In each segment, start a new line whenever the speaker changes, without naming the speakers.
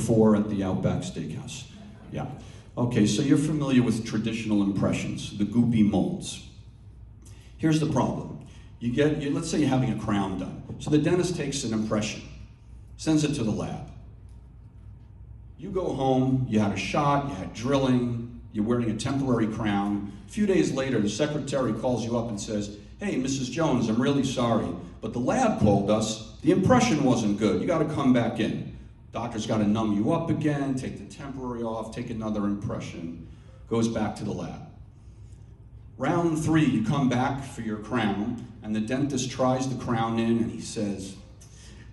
4 at the Outback Steakhouse. Yeah. Okay, so you're familiar with traditional impressions, the goopy molds. Here's the problem. Let's say you're having a crown done. So the dentist takes an impression, sends it to the lab. You go home, you had a shot, you had drilling, you're wearing a temporary crown. A few days later, the secretary calls you up and says, "Hey, Mrs. Jones, I'm really sorry, but the lab called us, the impression wasn't good. You gotta come back in." Doctor's gotta numb you up again, take the temporary off, take another impression, goes back to the lab. Round 3, you come back for your crown, and the dentist tries the crown in, and he says,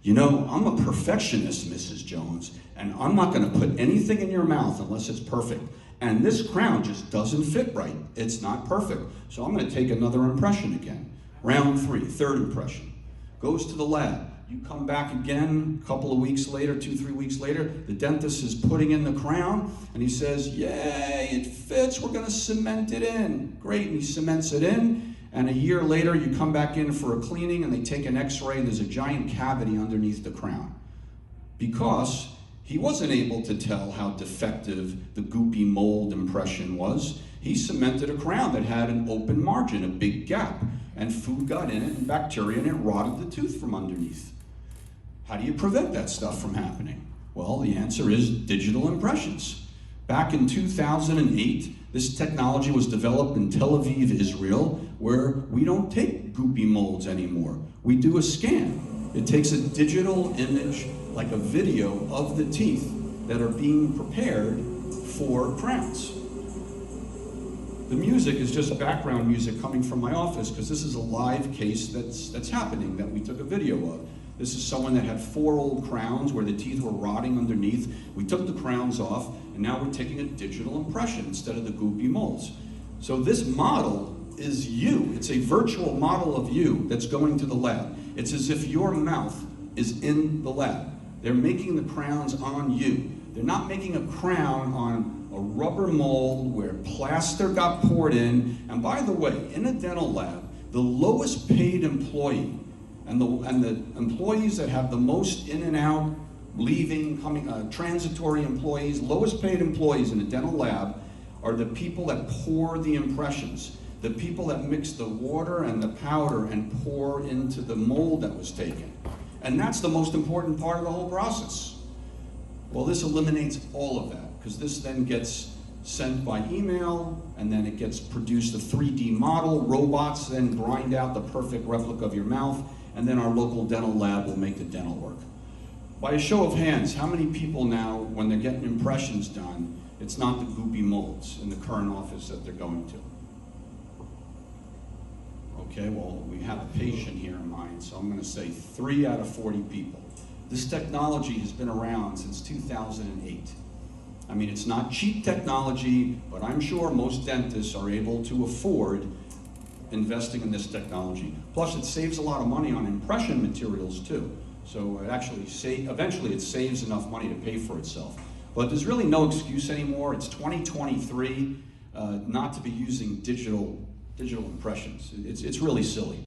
"You know, I'm a perfectionist, Mrs. Jones, and I'm not gonna put anything in your mouth unless it's perfect. And this crown just doesn't fit right. It's not perfect. So I'm gonna take another impression again." Round 3, third impression. Goes to the lab. You come back again a couple of weeks later, 2-3 weeks later, the dentist is putting in the crown, and he says, "Yay, it fits, we're gonna cement it in." Great, and he cements it in, and a year later you come back in for a cleaning, and they take an x-ray, and there's a giant cavity underneath the crown. Because he wasn't able to tell how defective the goopy mold impression was. He cemented a crown that had an open margin, a big gap, and food got in it and bacteria, and it rotted the tooth from underneath. How do you prevent that stuff from happening? Well, the answer is digital impressions. Back in 2008, this technology was developed in Tel Aviv, Israel, where we don't take goopy molds anymore. We do a scan. It takes a digital image, like a video of the teeth that are being prepared for crowns. The music is just background music coming from my office because this is a live case that's happening that we took a video of. This is someone that had 4 old crowns where the teeth were rotting underneath. We took the crowns off, and now we're taking a digital impression instead of the goopy molds. So this model is you. It's a virtual model of you that's going to the lab. It's as if your mouth is in the lab. They're making the crowns on you. They're not making a crown on a rubber mold where plaster got poured in. And by the way, in a dental lab, the lowest paid employee and the employees that have the most in and out, leaving, coming, transitory employees, lowest paid employees in a dental lab are the people that pour the impressions, the people that mix the water and the powder and pour into the mold that was taken. And that's the most important part of the whole process. Well, this eliminates all of that, because this then gets sent by email, and then it gets produced a 3D model. Robots then grind out the perfect replica of your mouth, and then our local dental lab will make the dental work. By a show of hands, how many people now, when they're getting impressions done, it's not the goopy molds in the current office that they're going to? Okay, well, we have a patient here in mind, so I'm going to say 3 out of 40 people. This technology has been around since 2008. I mean, it's not cheap technology, but I'm sure most dentists are able to afford investing in this technology. Plus, it saves a lot of money on impression materials too. So it actually eventually it saves enough money to pay for itself. But there's really no excuse anymore. It's 2023 not to be using digital impressions. It's really silly.